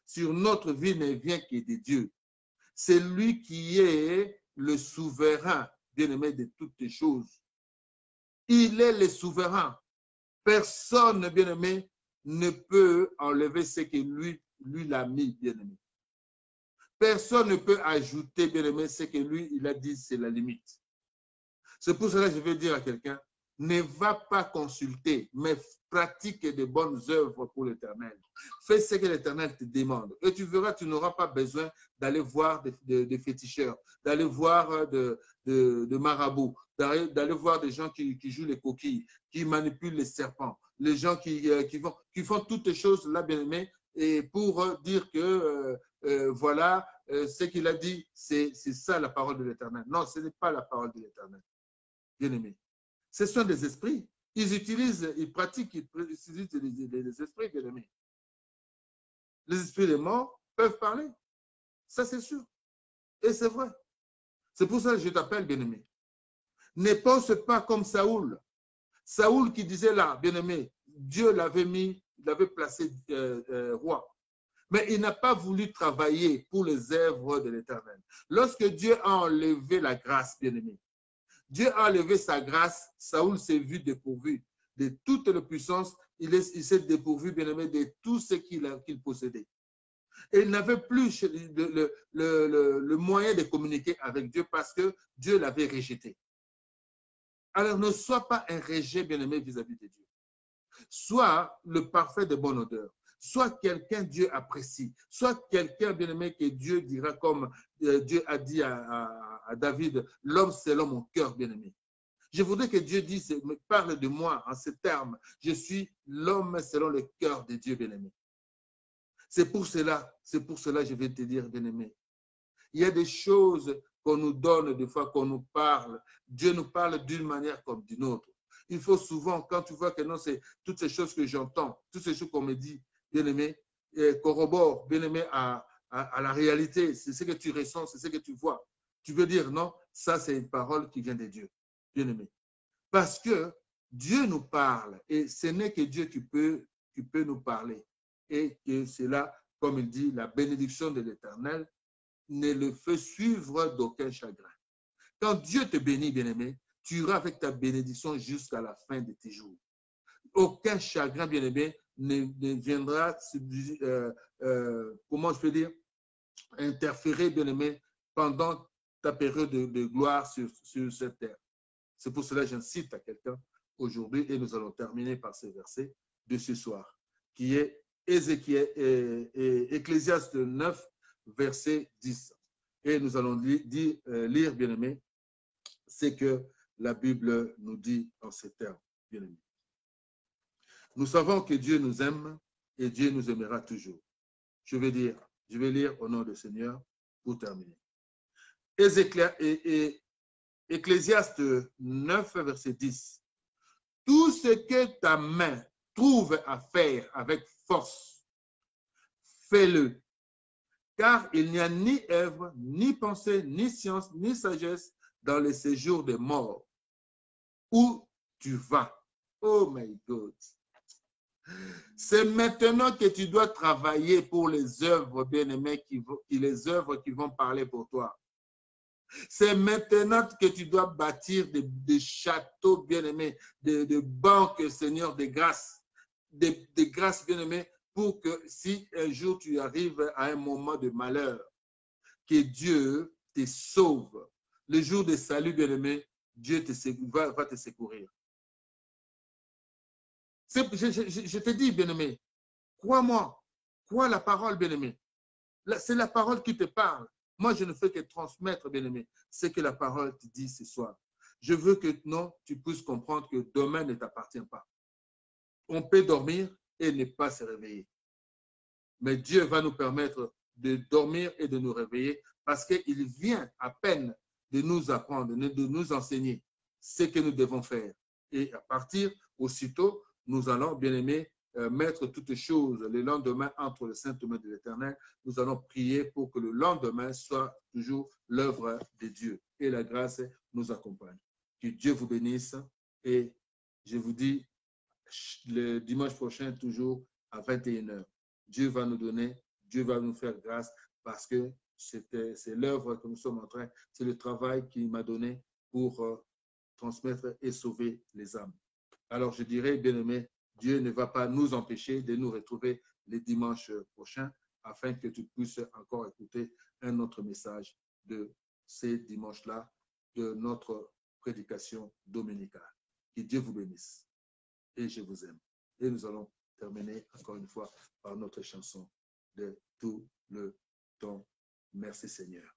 sur notre vie ne vient que de Dieu. C'est lui qui est le souverain, bien-aimé, de toutes choses. Il est le souverain. Personne, bien-aimé, ne peut enlever ce que lui l'a mis, bien-aimé. Personne ne peut ajouter, bien-aimé, ce que lui, il a dit, c'est la limite. C'est pour cela que je veux dire à quelqu'un, ne va pas consulter, mais pratique de bonnes œuvres pour l'Éternel. Fais ce que l'Éternel te demande. Et tu verras, tu n'auras pas besoin d'aller voir des féticheurs, d'aller voir de marabouts, d'aller voir des gens qui jouent les coquilles, qui manipulent les serpents, les gens qui font toutes les choses là, bien aimé, et pour dire que voilà, ce qu'il a dit, c'est ça la parole de l'Éternel. Non, ce n'est pas la parole de l'Éternel. Bien-aimés. Ce sont des esprits. Ils pratiquent, ils utilisent les esprits, bien-aimés. Les esprits des morts peuvent parler. Ça, c'est sûr. Et c'est vrai. C'est pour ça que je t'appelle, bien-aimé. Ne pense pas comme Saoul. Saoul qui disait là, bien-aimé, Dieu l'avait mis, il l'avait placé roi. Mais il n'a pas voulu travailler pour les œuvres de l'Éternel. Lorsque Dieu a enlevé la grâce, bien-aimé, Dieu a enlevé sa grâce, Saoul s'est vu dépourvu de toute la puissance, il s'est dépourvu, bien-aimé, de tout ce qu'il possédait. Et il n'avait plus le moyen de communiquer avec Dieu parce que Dieu l'avait rejeté. Alors ne sois pas un rejet, bien-aimé, vis-à-vis de Dieu. Sois le parfait de bonne odeur. Soit quelqu'un Dieu apprécie, soit quelqu'un bien-aimé que Dieu dira comme Dieu a dit à David, l'homme selon mon cœur bien-aimé. Je voudrais que Dieu dise, parle de moi en ces termes, je suis l'homme selon le cœur de Dieu bien-aimé. C'est pour cela je vais te dire bien-aimé. Il y a des choses qu'on nous donne, des fois qu'on nous parle. Dieu nous parle d'une manière comme d'une autre. Il faut souvent, quand tu vois que non, c'est toutes ces choses que j'entends, toutes ces choses qu'on me dit, bien-aimé, corrobore, bien-aimé, à la réalité. C'est ce que tu ressens, c'est ce que tu vois. Tu veux dire, non, ça c'est une parole qui vient de Dieu, bien-aimé. Parce que Dieu nous parle et ce n'est que Dieu qui peut nous parler. Et que c'est là, comme il dit, la bénédiction de l'Éternel ne le fait suivre d'aucun chagrin. Quand Dieu te bénit, bien-aimé, tu iras avec ta bénédiction jusqu'à la fin de tes jours. Aucun chagrin, bien-aimé, ne viendra, comment je peux dire, interférer, bien-aimé, pendant ta période de gloire sur cette terre. C'est pour cela que j'incite à quelqu'un aujourd'hui, et nous allons terminer par ce verset de ce soir, qui est Ecclésiaste 9, verset 10. Et nous allons lire, bien-aimé, ce que la Bible nous dit en ces termes, bien-aimé. Nous savons que Dieu nous aime et Dieu nous aimera toujours. Je vais lire au nom du Seigneur pour terminer. Ecclésiaste 9, verset 10. Tout ce que ta main trouve à faire avec force, fais-le. Car il n'y a ni œuvre, ni pensée, ni science, ni sagesse dans les séjours des morts. Où tu vas? Oh my God! C'est maintenant que tu dois travailler pour les œuvres, bien-aimées, les œuvres qui vont parler pour toi. C'est maintenant que tu dois bâtir des châteaux, bien-aimés, de banques, Seigneur, de grâce, de grâce, bien-aimés, pour que si un jour tu arrives à un moment de malheur, que Dieu te sauve. Le jour de salut, bien-aimé, Dieu va te secourir. Je te dis, bien-aimé, crois-moi, crois la parole, bien-aimé. C'est la parole qui te parle. Moi, je ne fais que transmettre, bien-aimé, ce que la parole te dit ce soir. Je veux que non, tu puisses comprendre que demain ne t'appartient pas. On peut dormir, et ne pas se réveiller. Mais Dieu va nous permettre de dormir et de nous réveiller parce qu'il vient à peine de nous apprendre, de nous enseigner ce que nous devons faire. Et à partir, aussitôt, nous allons, bien aimés, mettre toutes choses le lendemain entre les saintes mains de l'Éternel. Nous allons prier pour que le lendemain soit toujours l'œuvre de Dieu et la grâce nous accompagne. Que Dieu vous bénisse et je vous dis le dimanche prochain, toujours à 21h. Dieu va nous donner, Dieu va nous faire grâce parce que c'est l'œuvre que nous sommes en train, c'est le travail qu'il m'a donné pour transmettre et sauver les âmes. Alors je dirais, bien-aimé, Dieu ne va pas nous empêcher de nous retrouver les dimanches prochains afin que tu puisses encore écouter un autre message de ces dimanches-là, de notre prédication dominicale. Que Dieu vous bénisse. Et je vous aime. Et nous allons terminer encore une fois par notre chanson de tout le temps. Merci Seigneur.